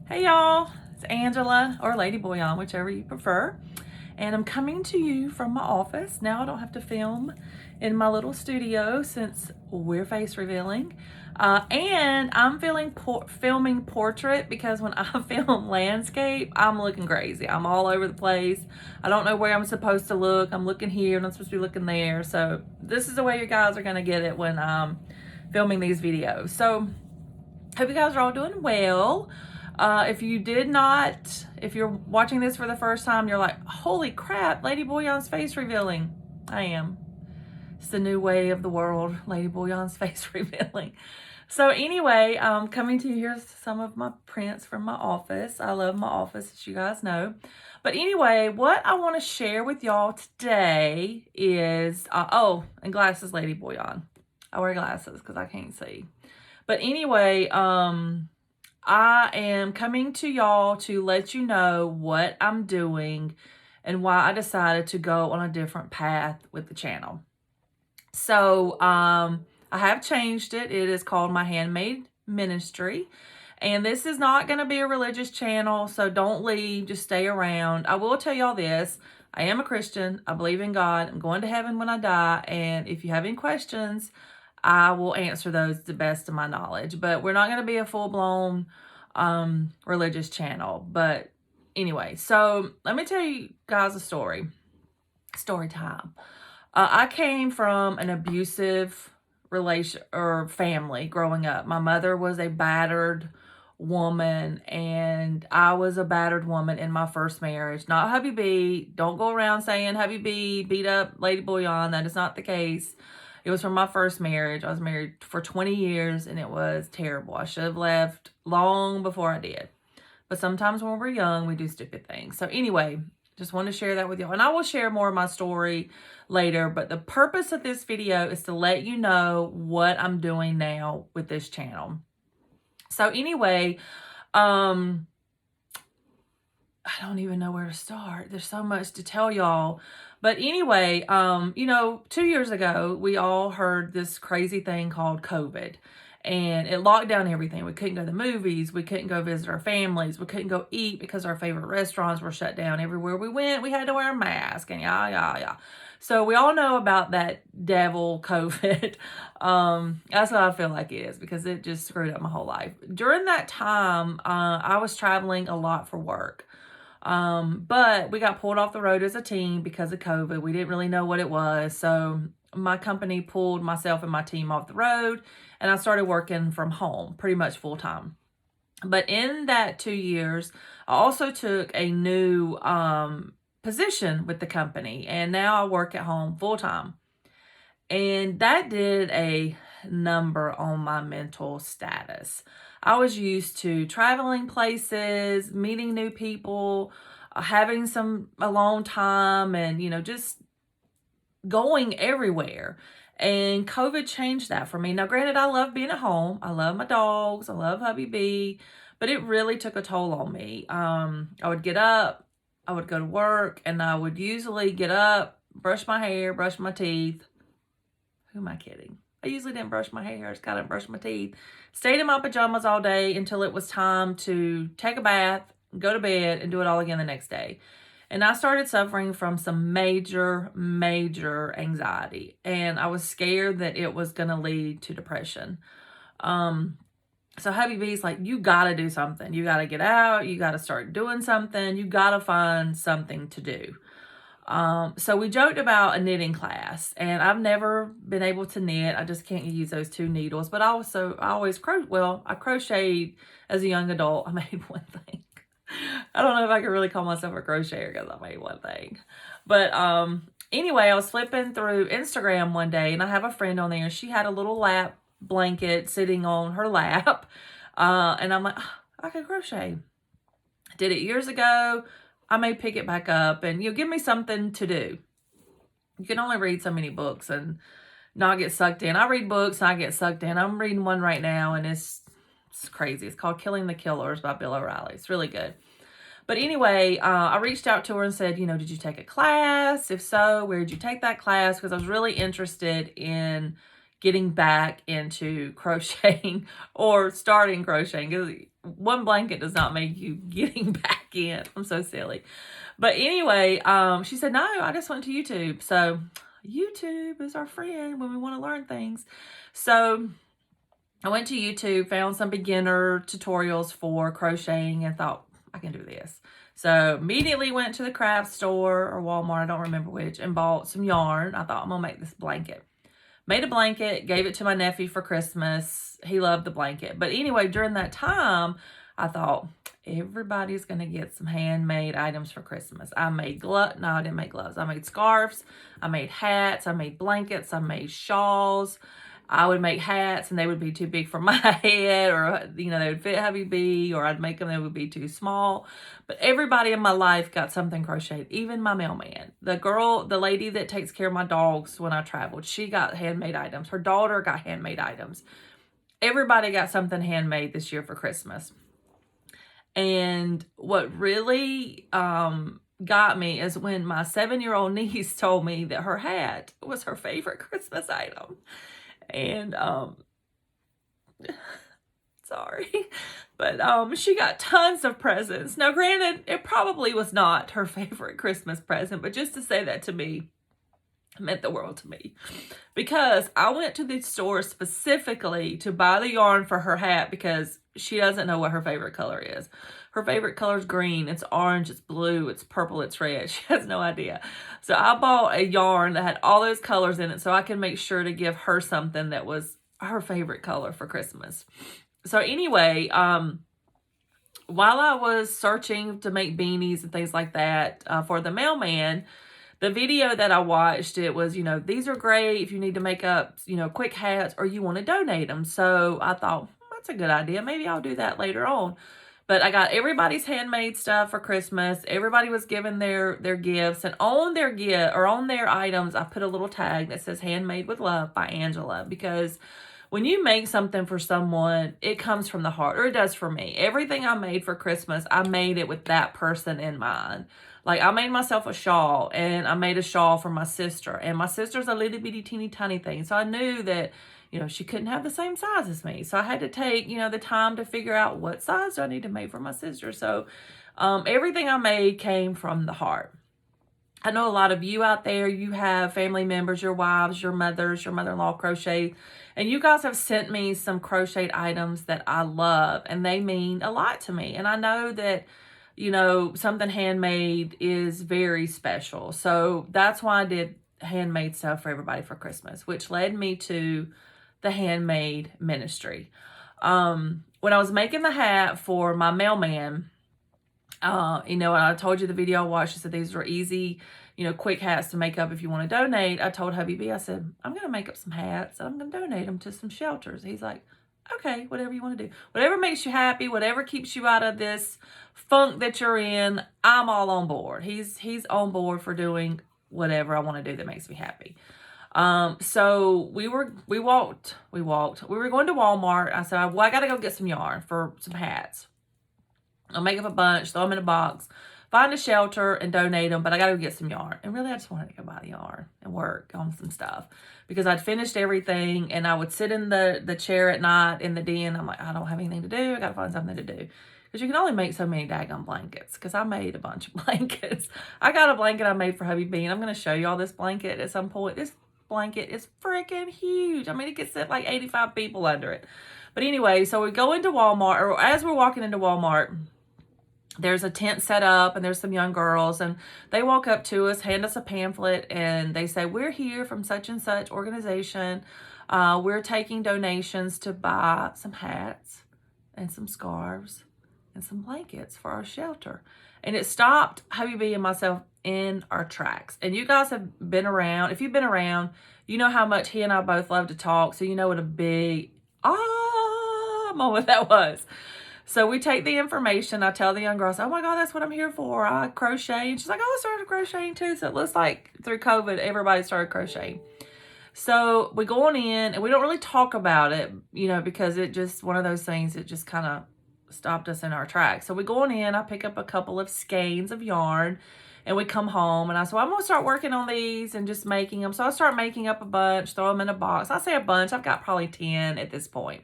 Hey y'all, it's Angela or Lady Boyan, whichever you prefer. And I'm coming to you from my office. Now I don't have to film in my little studio since we're face revealing. And I'm filming portrait because when I film landscape, I'm looking crazy. I'm all over the place. I don't know where I'm supposed to look. I'm looking here and I'm supposed to be looking there. So this is the way you guys are going to get it when I'm filming these videos. So hope you guys are all doing well. If you're watching this for the first time, you're like, holy crap, Lady Boyan's face revealing. I am. It's the new way of the world, Lady Boyan's face revealing. So anyway, coming to you, here's some of my prints from my office. I love my office, as you guys know. But anyway, what I want to share with y'all today is, and glasses, Lady Boyan. I wear glasses because I can't see. But anyway, I am coming to y'all to let you know what I'm doing and why I decided to go on a different path with the channel. So, I have changed it. It is called My Handmade Ministry. And this is not going to be a religious channel, so don't leave, just stay around. I will tell y'all this. I am a Christian. I believe in God. I'm going to heaven when I die. And if you have any questions, I will answer those to the best of my knowledge. But we're not going to be a full-blown religious channel. But anyway, so let me tell you guys a story. Story time. I came from an abusive relation or family growing up. My mother was a battered woman, and I was a battered woman in my first marriage. Not Hubby B. Don't go around saying Hubby B beat up Lady Boyan. That is not the case. It was from my first marriage. I was married for 20 years, and it was terrible. I should have left long before I did. But sometimes when we're young, we do stupid things. So anyway, just wanted to share that with y'all. And I will share more of my story later. But the purpose of this video is to let you know what I'm doing now with this channel. So anyway, I don't even know where to start. There's so much to tell y'all. But anyway, 2 years ago, we all heard this crazy thing called COVID. And it locked down everything. We couldn't go to the movies. We couldn't go visit our families. We couldn't go eat because our favorite restaurants were shut down. Everywhere we went, we had to wear a mask and yeah. So we all know about that devil COVID. That's what I feel like it is because it just screwed up my whole life. During that time, I was traveling a lot for work. But we got pulled off the road as a team because of COVID. We didn't really know what it was. So my company pulled myself and my team off the road, and I started working from home pretty much full time. But in that 2 years, I also took a new position with the company, and now I work at home full time. And that did a number on my mental status. I was used to traveling places, meeting new people, having some alone time, and just going everywhere. And COVID changed that for me. Now, granted, I love being at home. I love my dogs. I love Hubby B. But it really took a toll on me. I would get up, I would go to work, and I would usually get up, brush my hair, brush my teeth. Who am I kidding? I usually didn't brush my hair. I just got to brush my teeth. Stayed in my pajamas all day until it was time to take a bath, go to bed, and do it all again the next day. And I started suffering from some major anxiety. And I was scared that it was going to lead to depression. So Hubby B's like, you got to do something. You got to get out. You got to start doing something. You got to find something to do. So we joked about a knitting class, and I've never been able to knit. I just can't use those 2 needles. But I crocheted as a young adult. I made one thing. I don't know if I could really call myself a crocheter because I made one thing. But anyway, I was flipping through Instagram one day, and I have a friend on there. She had a little lap blanket sitting on her lap. And I'm like, I can crochet. I did it years ago. I may pick it back up and give me something to do. You can only read so many books and not get sucked in. I read books and I get sucked in. I'm reading one right now, and it's crazy. It's called Killing the Killers by Bill O'Reilly. It's really good. But anyway, I reached out to her and said, did you take a class? If so, where did you take that class? Because I was really interested in getting back into crocheting or starting crocheting, because one blanket does not make you getting back in. I'm so silly. But anyway, she said, no, I just went to YouTube. So YouTube is our friend when we want to learn things. So I went to YouTube, found some beginner tutorials for crocheting, and thought, I can do this. So immediately went to the craft store or Walmart, I don't remember which, and bought some yarn. I thought, I'm going to make this blanket. Made a blanket, gave it to my nephew for Christmas. He loved the blanket. But anyway, during that time, I thought, everybody's going to get some handmade items for Christmas. I made gloves. No, I didn't make gloves. I made scarves. I made hats. I made blankets. I made shawls. I would make hats and they would be too big for my head, or, you know, they would fit hubby B, or I'd make them, they would be too small. But everybody in my life got something crocheted, even my mailman. The lady that takes care of my dogs when I traveled, she got handmade items. Her daughter got handmade items. Everybody got something handmade this year for Christmas. And what really got me is when my 7-year-old niece told me that her hat was her favorite Christmas item. And sorry, but she got tons of presents. Now granted, it probably was not her favorite Christmas present, but just to say that to me meant the world to me, because I went to the store specifically to buy the yarn for her hat, because she doesn't know what her favorite color is. Her favorite color is green, it's orange, it's blue, it's purple, it's red. She has no idea. So I bought a yarn that had all those colors in it so I can make sure to give her something that was her favorite color for Christmas. So anyway, while I was searching to make beanies and things like that for the mailman, the video that I watched, it was, you know, these are great if you need to make up, you know, quick hats or you want to donate them. So I thought, that's a good idea. Maybe I'll do that later on. But I got everybody's handmade stuff for Christmas. Everybody was given their gifts, and on their gift or on their items, I put a little tag that says "Handmade with Love" by Angela, because when you make something for someone, it comes from the heart, or it does for me. Everything I made for Christmas, I made it with that person in mind. Like, I made myself a shawl, and I made a shawl for my sister, and my sister's a little bitty teeny tiny thing. So I knew that, you know, she couldn't have the same size as me. So I had to take, you know, the time to figure out what size do I need to make for my sister. So everything I made came from the heart. I know a lot of you out there, you have family members, your wives, your mothers, your mother-in-law crochet, and you guys have sent me some crocheted items that I love, and they mean a lot to me. And I know that, you know, something handmade is very special. So that's why I did handmade stuff for everybody for Christmas, which led me to the Handmade Ministry. When I was making the hat for my mailman, you know, and I told you the video I watched, I said these were easy, you know, quick hats to make up if you want to donate. I told hubby B, I said, I'm going to make up some hats and I'm going to donate them to some shelters. He's like, okay, whatever you want to do. Whatever makes you happy, whatever keeps you out of this funk that you're in, I'm all on board. He's on board for doing whatever I want to do that makes me happy. So we were going to Walmart. I said, well, I got to go get some yarn for some hats. I'll make up a bunch, throw them in a box, find a shelter and donate them, but I got to go get some yarn. And really, I just wanted to go buy the yarn and work on some stuff, because I'd finished everything, and I would sit in the chair at night in the den. I'm like, I don't have anything to do. I got to find something to do. Because you can only make so many daggone blankets, because I made a bunch of blankets. I got a blanket I made for hubby B, and I'm going to show you all this blanket at some point. This blanket is freaking huge. I mean, it could sit like 85 people under it. But anyway, so we go into Walmart, or as we're walking into Walmart, there's a tent set up, and there's some young girls, and they walk up to us, hand us a pamphlet, and they say, we're here from such and such organization. We're taking donations to buy some hats and some scarves and some blankets for our shelter. And it stopped hubby B and myself in our tracks. And you guys have been around. If you've been around, you know how much he and I both love to talk. So you know what a big moment that was. So we take the information. I tell the young girls, oh my God, that's what I'm here for. I crochet. And she's like, oh, I started crocheting too. So it looks like through COVID, everybody started crocheting. So we go on in, and we don't really talk about it, you know, because it just, one of those things, it just kind of stopped us in our tracks. So we go on in, I pick up a couple of skeins of yarn, and we come home, and I said, well, I'm going to start working on these and just making them. So I start making up a bunch, throw them in a box. I say a bunch. I've got probably 10 at this point.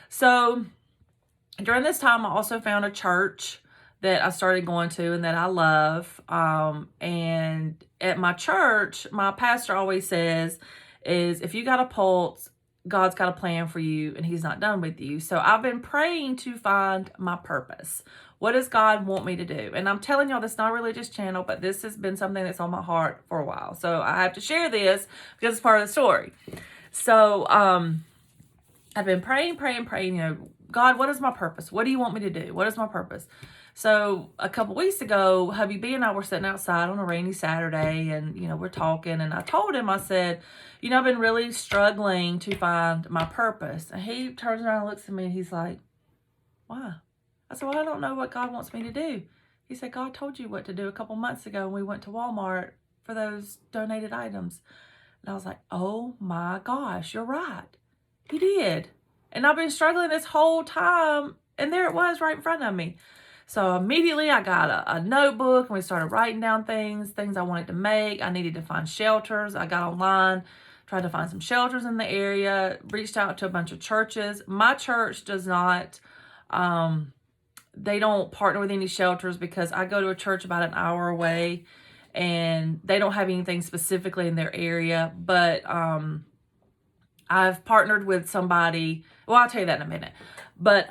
So during this time, I also found a church that I started going to and that I love. And at my church, my pastor always says is, if you got a pulse, God's got a plan for you and he's not done with you. So I've been praying to find my purpose. What does God want me to do? And I'm telling y'all, this is not a religious channel, but this has been something that's on my heart for a while. So I have to share this because it's part of the story. So I've been praying, you know, God, what is my purpose? What do you want me to do? What is my purpose? So a couple weeks ago, hubby B and I were sitting outside on a rainy Saturday, and, you know, we're talking, and I told him, I said, you know, I've been really struggling to find my purpose. And he turns around and looks at me and he's like, why? I said, well, I don't know what God wants me to do. He said, God told you what to do a couple months ago when we went to Walmart for those donated items. And I was like, oh my gosh, you're right. He did. And I've been struggling this whole time, and there it was right in front of me. So immediately I got a notebook, and we started writing down things I wanted to make. I needed to find shelters. I got online, tried to find some shelters in the area, reached out to a bunch of churches. My church does not, they don't partner with any shelters because I go to a church about an hour away, and they don't have anything specifically in their area. But I've partnered with somebody. Well, I'll tell you that in a minute. But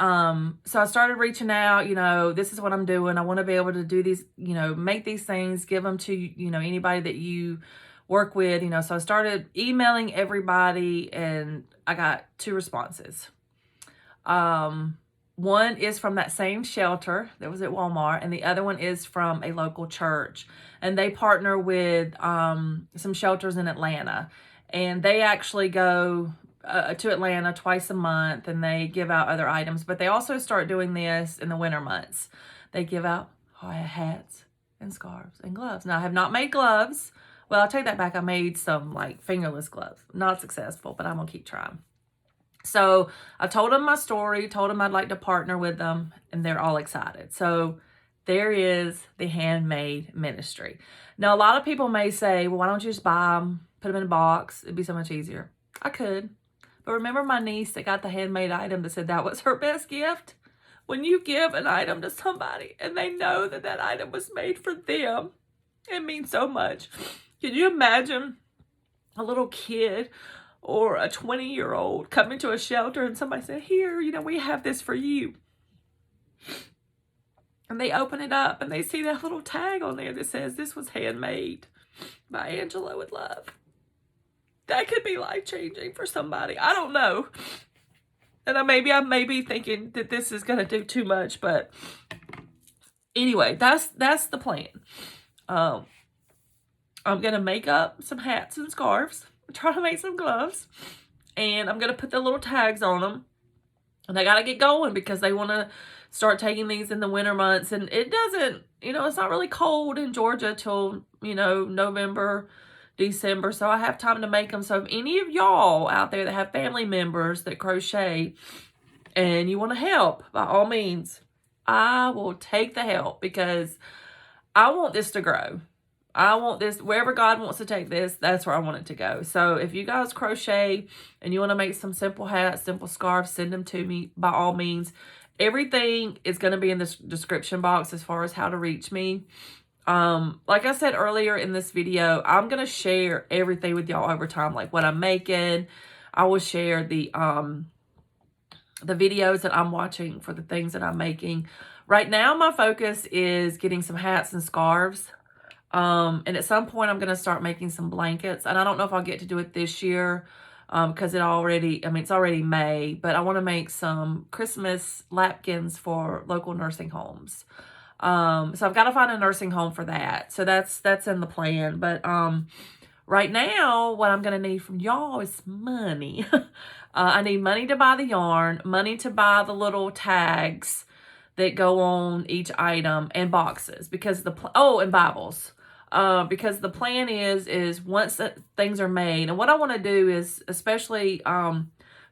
so I started reaching out, you know, this is what I'm doing. I want to be able to do these, you know, make these things, give them to, you know, anybody that you work with, you know. So I started emailing everybody, and I got 2 responses. One is from that same shelter that was at Walmart, and the other one is from a local church. And they partner with some shelters in Atlanta. And they actually go to Atlanta twice a month, and they give out other items. But they also start doing this in the winter months. They give out hats and scarves and gloves. Now, I have not made gloves. Well, I'll take that back. I made some like fingerless gloves. Not successful, but I'm going to keep trying. So I told them my story, told them I'd like to partner with them, and they're all excited. So there is the Handmade Ministry. Now, a lot of people may say, well, why don't you just buy them, put them in a box? It'd be so much easier. I could. But remember my niece that got the handmade item that said that was her best gift? When you give an item to somebody and they know that that item was made for them, it means so much. Can you imagine a little kid or a 20-year-old coming to a shelter and somebody said, here, you know, we have this for you. And they open it up and they see that little tag on there that says this was handmade by Angela with love. That could be life-changing for somebody. I don't know. And I may be thinking that this is going to do too much, but anyway, that's the plan. I'm going to make up some hats and scarves, try to make some gloves, and I'm going to put the little tags on them. And I got to get going because they want to start taking these in the winter months. And it doesn't, you know, it's not really cold in Georgia till, you know, November, December. So I have time to make them. So if any of y'all out there that have family members that crochet and you want to help, by all means, I will take the help because I want this to grow. I want this, wherever God wants to take this, that's where I want it to go. So if you guys crochet and you want to make some simple hats, simple scarves, send them to me by all means. Everything is going to be in the description box as far as how to reach me. Like I said earlier in this video, I'm going to share everything with y'all over time, like what I'm making. I will share the videos that I'm watching for the things that I'm making. Right now, my focus is getting some hats and scarves. And at some point, I'm going to start making some blankets. And I don't know if I'll get to do it this year because it's already May. But I want to make some Christmas lapkins for local nursing homes. So I've got to find a nursing home for that. So that's in the plan. But right now, what I'm going to need from y'all is money. I need money to buy the yarn, money to buy the little tags that go on each item, and boxes because and Bibles. Because the plan is once things are made, and what I want to do is, especially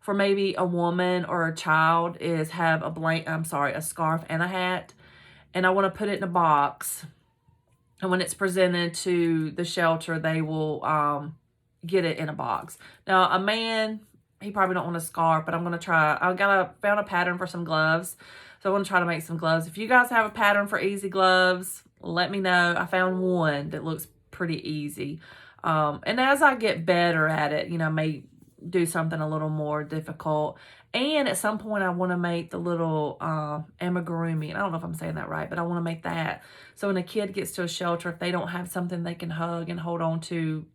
for maybe a woman or a child is have a scarf and a hat. And I want to put it in a box. And when it's presented to the shelter, they will get it in a box. Now, a man, he probably don't want a scarf, but I'm going to try. Found a pattern for some gloves. So I want to try to make some gloves. If you guys have a pattern for easy gloves, let me know. I found one that looks pretty easy. And as I get better at it, you know, I may do something a little more difficult. And at some point, I want to make the little amigurumi. I don't know if I'm saying that right, but I want to make that. So when a kid gets to a shelter, if they don't have something they can hug and hold on to,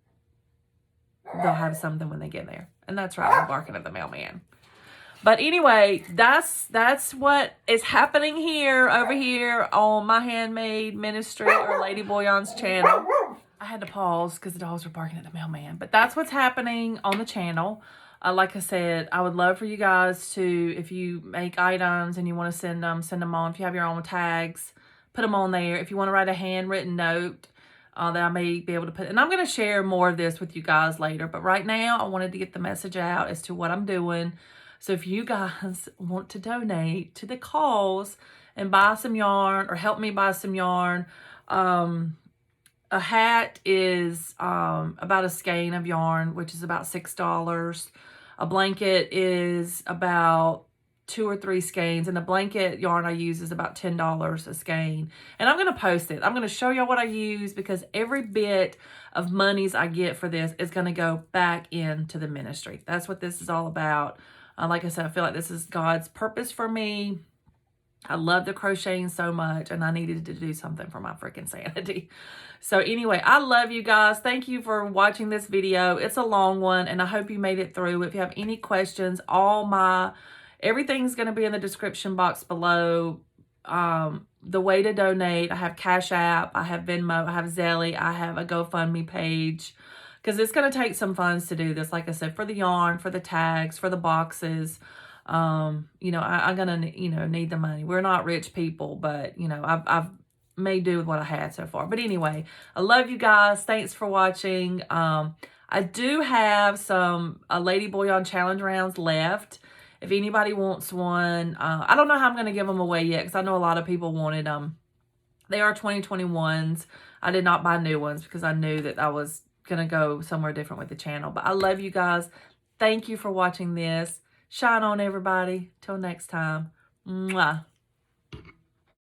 they'll have something when they get there. And that's right, I'm barking at the mailman. But anyway, that's what is happening over here on My Handmade Ministry or Lady Boyan's channel. I had to pause because the dogs were barking at the mailman. But that's what's happening on the channel. Like I said, I would love for you guys to, if you make items and you want to send them on. If you have your own tags, put them on there. If you want to write a handwritten note that I may be able to put. And I'm going to share more of this with you guys later. But right now, I wanted to get the message out as to what I'm doing. So if you guys want to donate to the cause and buy some yarn or help me buy some yarn, a hat is about a skein of yarn, which is about $6. A blanket is about 2 or 3 skeins, and the blanket yarn I use is about $10 a skein. And I'm going to post it. I'm going to show y'all what I use because every bit of monies I get for this is going to go back into the ministry. That's what this is all about. Like I said, I feel like this is God's purpose for me. I love the crocheting so much, and I needed to do something for my freaking sanity. So anyway, I love you guys. Thank you for watching this video. It's a long one, and I hope you made it through. If you have any questions, everything's going to be in the description box below. The way to donate, I have Cash App, I have Venmo, I have Zelle, I have a GoFundMe page. Because it's going to take some funds to do this, like I said, for the yarn, for the tags, for the boxes. You know, I'm going to, you know, need the money. We're not rich people, but, you know, I've made do with what I had so far. But anyway, I love you guys. Thanks for watching. I do have some Lady Boyan challenge rounds left. If anybody wants one, I don't know how I'm going to give them away yet because I know a lot of people wanted them. They are 2021s. I did not buy new ones because I knew that I was going to go somewhere different with the channel. But I love you guys. Thank you for watching this. Shine on, everybody. Till next time. Mwah.